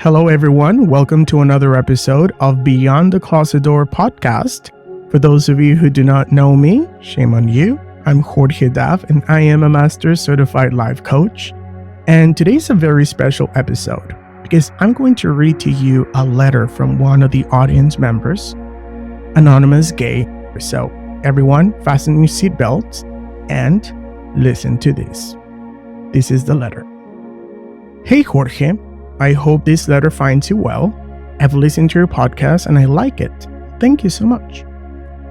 Hello, everyone. Welcome to another episode of Beyond the Closet Door podcast. For those of you who do not know me, shame on you. I'm Jorge Dahv, and I am a Master Certified Life Coach. And today's a very special episode because I'm going to read to you a letter from one of the audience members, AnonymousGay. So, everyone, fasten your seatbelts and listen to this. This is the letter. Hey, Jorge. I hope this letter finds you well. I've listened to your podcast and I like it. Thank you so much.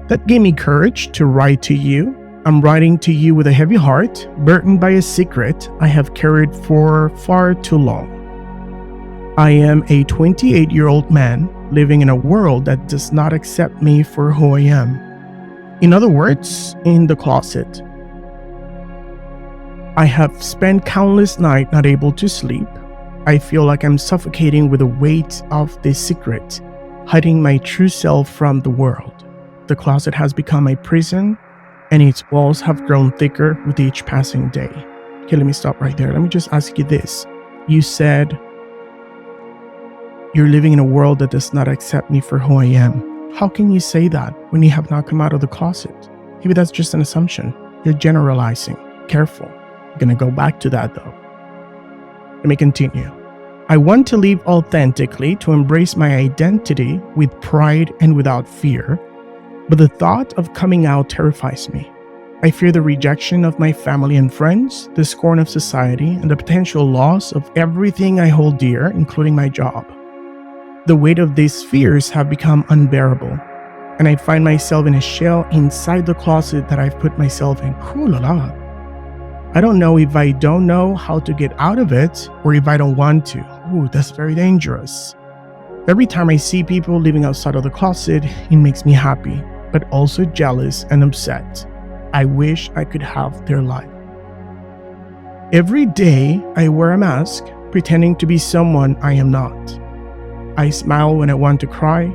That gave me courage to write to you. I'm writing to you with a heavy heart, burdened by a secret I have carried for far too long. I am a 28-year-old man living in a world that does not accept me for who I am. In other words, in the closet. I have spent countless nights not able to sleep. I feel like I'm suffocating with the weight of this secret, hiding my true self from the world. The closet has become a prison, and its walls have grown thicker with each passing day. Okay, let me stop right there. Let me just ask you this. You said you're living in a world that does not accept me for who I am. How can you say that when you have not come out of the closet? Maybe that's just an assumption. You're generalizing. Careful. I'm going to go back to that though. Let me continue. I want to live authentically, to embrace my identity with pride and without fear, but the thought of coming out terrifies me. I fear the rejection of my family and friends, the scorn of society, and the potential loss of everything I hold dear, including my job. The weight of these fears have become unbearable, and I find myself in a shell inside the closet that I've put myself in. Ooh la la. I don't know if I don't know how to get out of it or if I don't want to. Ooh, that's very dangerous. Every time I see people living outside of the closet, it makes me happy, but also jealous and upset. I wish I could have their life. Every day I wear a mask, pretending to be someone I am not. I smile when I want to cry,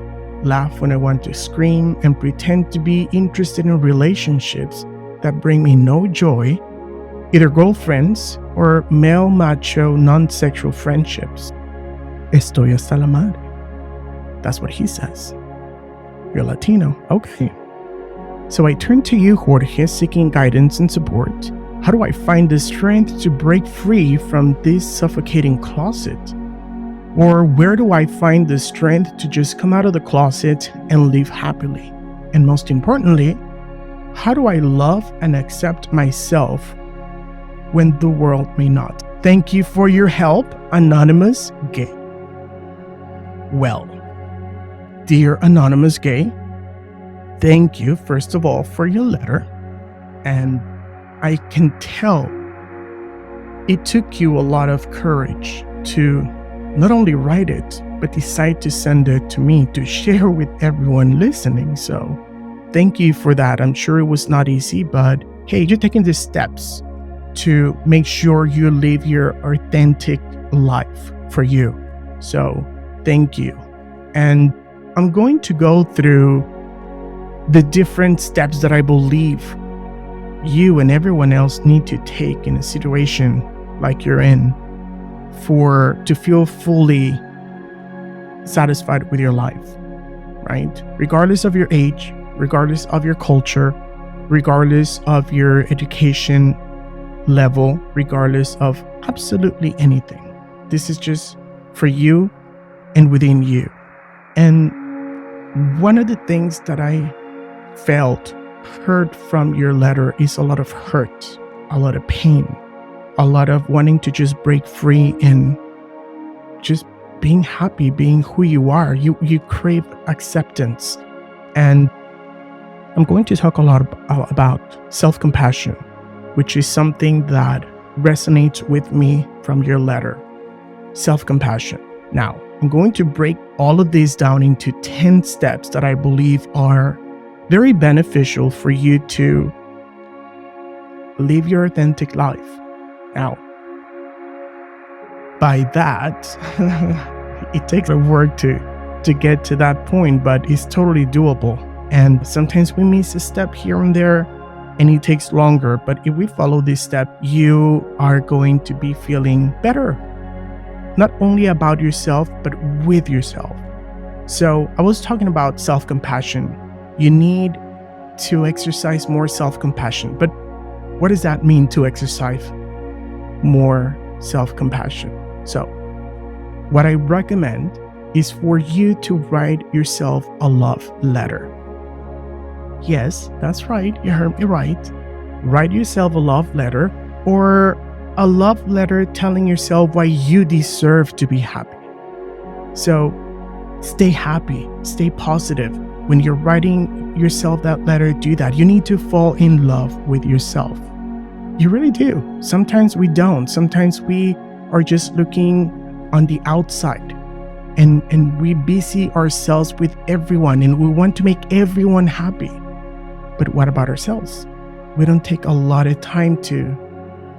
laugh when I want to scream, and pretend to be interested in relationships that bring me no joy, either girlfriends or male macho non-sexual friendships. Estoy hasta la madre. That's what he says. You're Latino. Okay. So I turn to you, Jorge, seeking guidance and support. How do I find the strength to break free from this suffocating closet? Or where do I find the strength to just come out of the closet and live happily? And most importantly, how do I love and accept myself when the world may not? Thank you for your help, AnonymousGay. Well, dear AnonymousGay, thank you, first of all, for your letter. And I can tell it took you a lot of courage to not only write it, but decide to send it to me to share with everyone listening. So thank you for that. I'm sure it was not easy, but hey, you're taking the steps to make sure you live your authentic life for you. So thank you. And I'm going to go through the different steps that I believe you and everyone else need to take in a situation like you're in to feel fully satisfied with your life, right? Regardless of your age, regardless of your culture, regardless of your education level, regardless of absolutely anything. This is just for you and within you. And one of the things that I heard from your letter is a lot of hurt, a lot of pain, a lot of wanting to just break free and just being happy, being who you are. You crave acceptance. And I'm going to talk a lot about self-compassion, which is something that resonates with me from your letter. Self-compassion. Now, I'm going to break all of this down into 10 steps that I believe are very beneficial for you to live your authentic life. Now, by that, it takes a work to get to that point, but it's totally doable. And sometimes we miss a step here and there, and it takes longer. But if we follow this step, you are going to be feeling better. not only about yourself, but with yourself. So I was talking about self-compassion. You need to exercise more self-compassion. But what does that mean, to exercise more self-compassion? So what I recommend is for you to write yourself a love letter. Yes, that's right. You heard me right. Write yourself a love letter, or a love letter telling yourself why you deserve to be happy. So stay happy, stay positive. When you're writing yourself that letter, do that. You need to fall in love with yourself. You really do. Sometimes we don't. Sometimes we are just looking on the outside and we busy ourselves with everyone and we want to make everyone happy. But what about ourselves? We don't take a lot of time to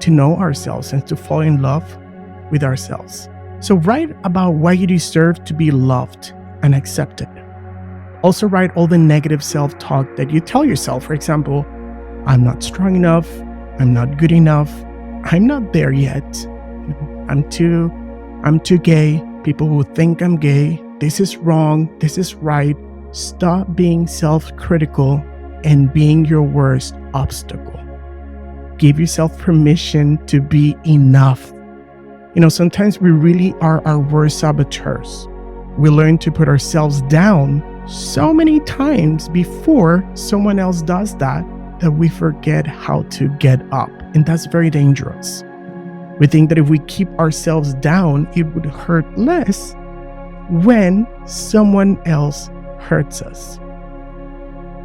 know ourselves and to fall in love with ourselves. So write about why you deserve to be loved and accepted. Also write all the negative self-talk that you tell yourself. For example, I'm not strong enough, I'm not good enough, I'm not there yet, I'm too gay, people who think I'm gay, this is wrong, this is right. Stop being self-critical and being your worst obstacle. Give yourself permission to be enough. Sometimes we really are our worst saboteurs. We learn to put ourselves down so many times before someone else does that we forget how to get up. And that's very dangerous. We think that if we keep ourselves down, it would hurt less when someone else hurts us.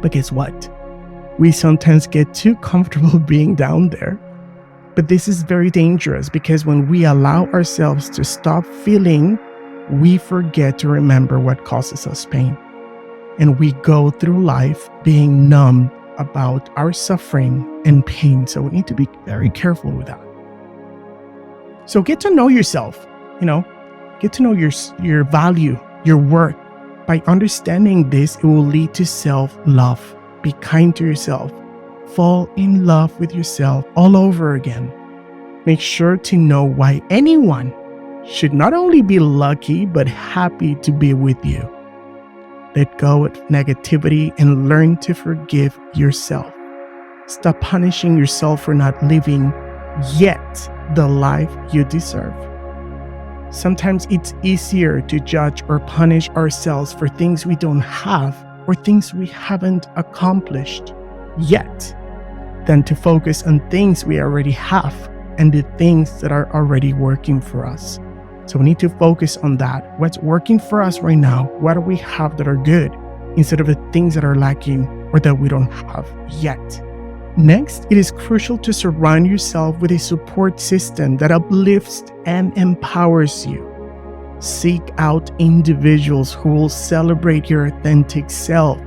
But guess what? We sometimes get too comfortable being down there. But this is very dangerous because when we allow ourselves to stop feeling, we forget to remember what causes us pain. And we go through life being numb about our suffering and pain. So we need to be very careful with that. So get to know yourself, get to know your value, your worth. By understanding this, it will lead to self-love. Be kind to yourself. Fall in love with yourself all over again. Make sure to know why anyone should not only be lucky, but happy to be with you. Let go of negativity and learn to forgive yourself. Stop punishing yourself for not living yet the life you deserve. Sometimes it's easier to judge or punish ourselves for things we don't have or things we haven't accomplished yet than to focus on things we already have and the things that are already working for us. So we need to focus on that. What's working for us right now? What do we have that are good instead of the things that are lacking or that we don't have yet? Next, it is crucial to surround yourself with a support system that uplifts and empowers you. Seek out individuals who will celebrate your authentic self,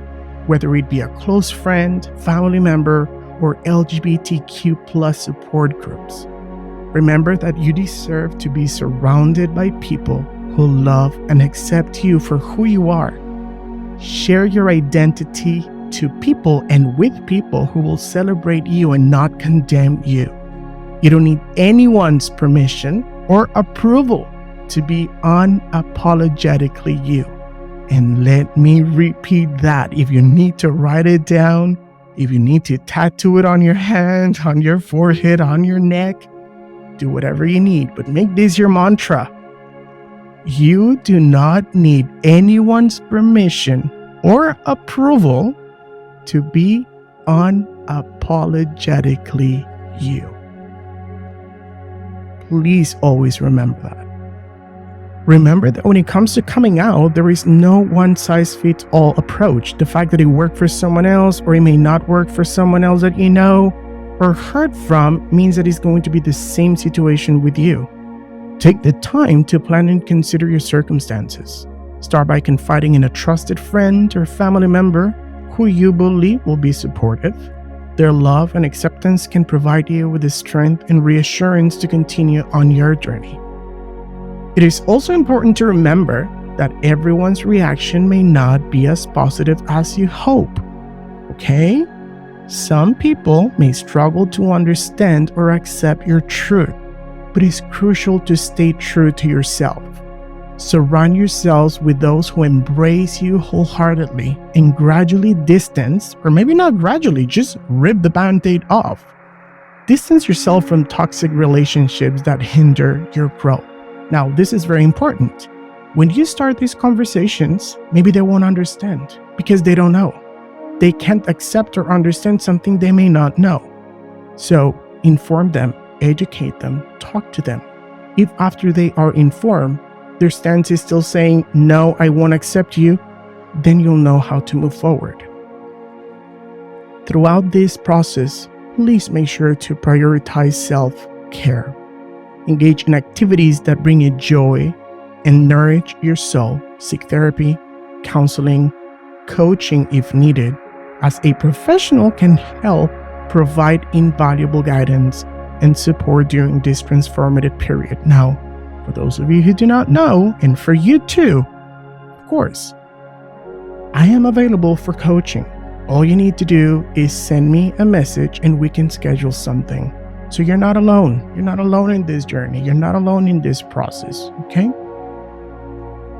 whether it be a close friend, family member, or LGBTQ+ support groups. Remember that you deserve to be surrounded by people who love and accept you for who you are. Share your identity to people and with people who will celebrate you and not condemn you. You don't need anyone's permission or approval to be unapologetically you. And let me repeat that. If you need to write it down, if you need to tattoo it on your hand, on your forehead, on your neck, do whatever you need, but make this your mantra. You do not need anyone's permission or approval to be unapologetically you. Please always remember that. Remember that when it comes to coming out, there is no one-size-fits-all approach. The fact that it worked for someone else or it may not work for someone else that you know or heard from means that it's going to be the same situation with you. Take the time to plan and consider your circumstances. Start by confiding in a trusted friend or family member who you believe will be supportive. Their love and acceptance can provide you with the strength and reassurance to continue on your journey. It is also important to remember that everyone's reaction may not be as positive as you hope. Okay? Some people may struggle to understand or accept your truth. but it's crucial to stay true to yourself. Surround yourselves with those who embrace you wholeheartedly and gradually distance, or maybe not gradually, just rip the band-aid off. Distance yourself from toxic relationships that hinder your growth. Now, this is very important. When you start these conversations, maybe they won't understand because they don't know. They can't accept or understand something they may not know. So inform them, educate them, talk to them. If after they are informed, their stance is still saying, no, I won't accept you, then you'll know how to move forward. Throughout this process, please make sure to prioritize self-care. Engage in activities that bring you joy and nourish your soul. Seek therapy, counseling, coaching if needed, as a professional can help provide invaluable guidance and support during this transformative period. Now, for those of you who do not know, and for you too, of course, I am available for coaching. All you need to do is send me a message and we can schedule something. So you're not alone. You're not alone in this journey. You're not alone in this process, okay?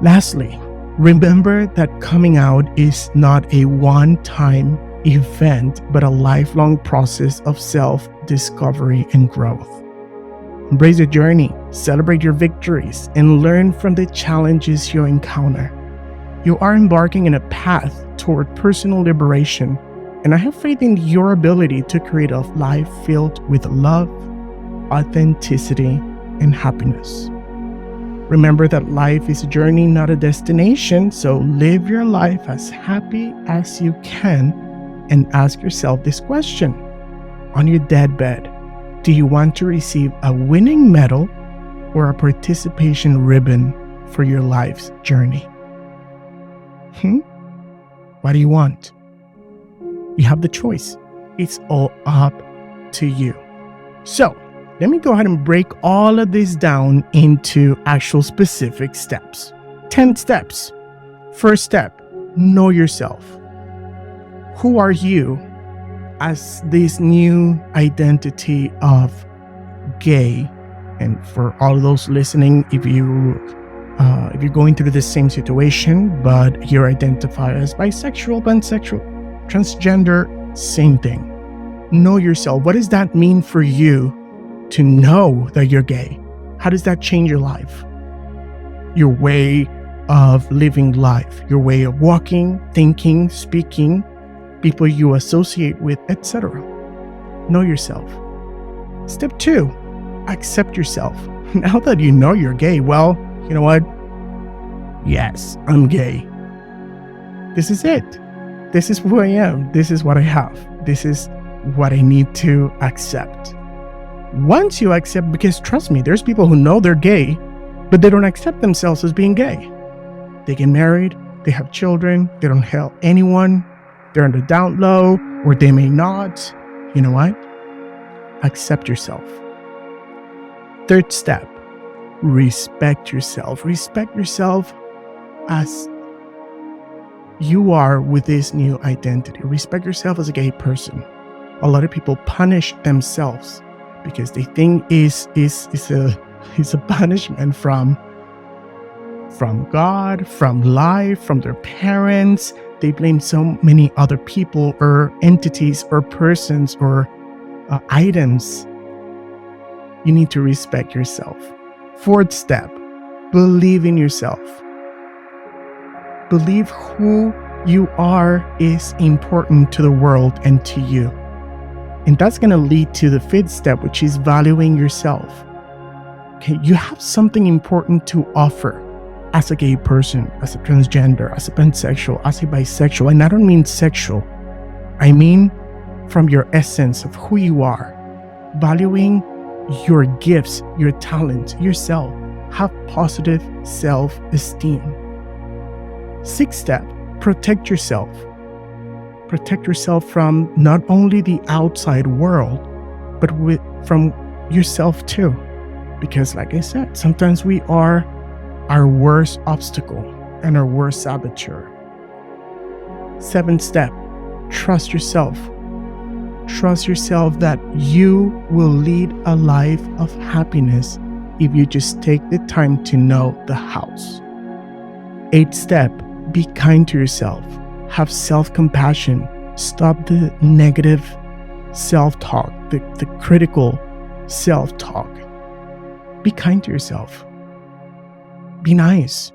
Lastly, remember that coming out is not a one-time event, but a lifelong process of self-discovery and growth. Embrace the journey, celebrate your victories, and learn from the challenges you encounter. You are embarking in a path toward personal liberation, and I have faith in your ability to create a life filled with love, authenticity, and happiness. Remember that life is a journey, not a destination, so live your life as happy as you can and ask yourself this question. On your deathbed, do you want to receive a winning medal or a participation ribbon for your life's journey? What do you want? You have the choice. It's all up to you. So, let me go ahead and break all of this down into actual specific steps. 10 steps. First step, know yourself. Who are you as this new identity of gay? And for all of those listening, if you're going through the same situation, but you identify as bisexual, pansexual, transgender, same thing. Know yourself. What does that mean for you to know that you're gay? How does that change your life? Your way of living life, your way of walking, thinking, speaking, people you associate with, etc. Know yourself. Step 2, accept yourself. Now that you know you're gay, well, you know what? Yes, I'm gay. This is it. This is who I am. This is what I have. This is what I need to accept. Once you accept, because trust me, there's people who know they're gay, but they don't accept themselves as being gay. They get married, they have children, they don't help anyone, they're on the down low, or they may not. You know what? Accept yourself. Third step, respect yourself. Respect yourself as you are with this new identity. Respect yourself as a gay person. A lot of people punish themselves because they think is a punishment from God, from life, from their parents. They blame so many other people or entities or persons or items. You need to respect yourself. Fourth step, believe in yourself. Believe who you are is important to the world and to you. And that's going to lead to the fifth step, which is valuing yourself. Okay, you have something important to offer as a gay person, as a transgender, as a pansexual, as a bisexual. And I don't mean sexual. I mean from your essence of who you are. Valuing your gifts, your talents, yourself. Have positive self-esteem. Sixth step, protect yourself. Protect yourself from not only the outside world, but from yourself too. Because like I said, sometimes we are our worst obstacle and our worst saboteur. Seventh step, trust yourself. Trust yourself that you will lead a life of happiness if you just take the time to know the hows. 8th step, be kind to yourself. Have self-compassion. Stop the negative self-talk, the critical self-talk. Be kind to yourself. Be nice.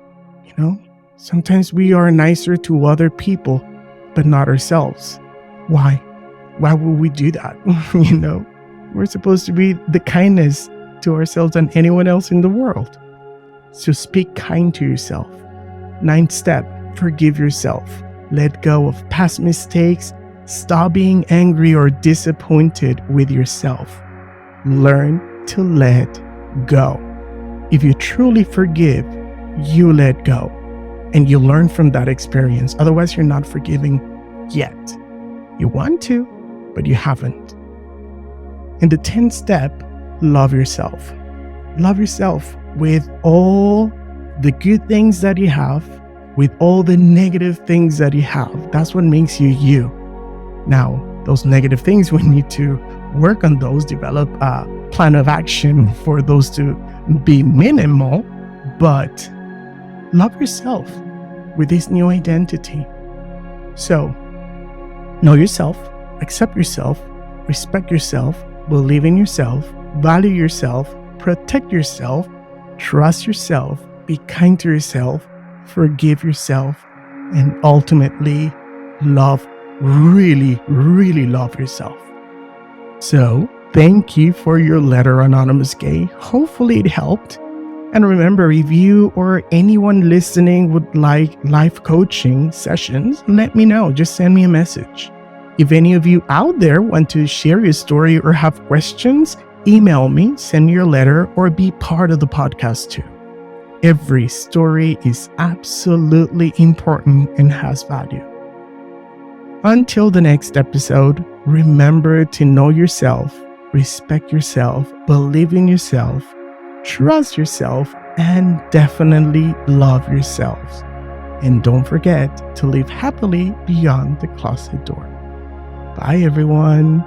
Sometimes we are nicer to other people, but not ourselves. Why? Why would we do that? We're supposed to be the kindness to ourselves than anyone else in the world. So speak kind to yourself. 9th step, forgive yourself. Let go of past mistakes. Stop being angry or disappointed with yourself. Learn to let go. If you truly forgive, you let go. And you learn from that experience. Otherwise, you're not forgiving yet. You want to, but you haven't. And the 10th step, love yourself. Love yourself with all the good things that you have, with all the negative things that you have. That's what makes you you. Now, those negative things, we need to work on those, develop a plan of action for those to be minimal, but love yourself with this new identity. So, know yourself, accept yourself, respect yourself, believe in yourself, value yourself, protect yourself, trust yourself, be kind to yourself, forgive yourself, and ultimately really, really love yourself. So, thank you for your letter, Anonymous Gay. Hopefully it helped. And remember, if you or anyone listening would like life coaching sessions, let me know. Just send me a message. If any of you out there want to share your story or have questions, email me, send me your letter, or be part of the podcast too. Every story is absolutely important and has value. Until the next episode, remember to know yourself, respect yourself, believe in yourself, trust yourself, and definitely love yourselves. And don't forget to live happily beyond the closet door. Bye, everyone.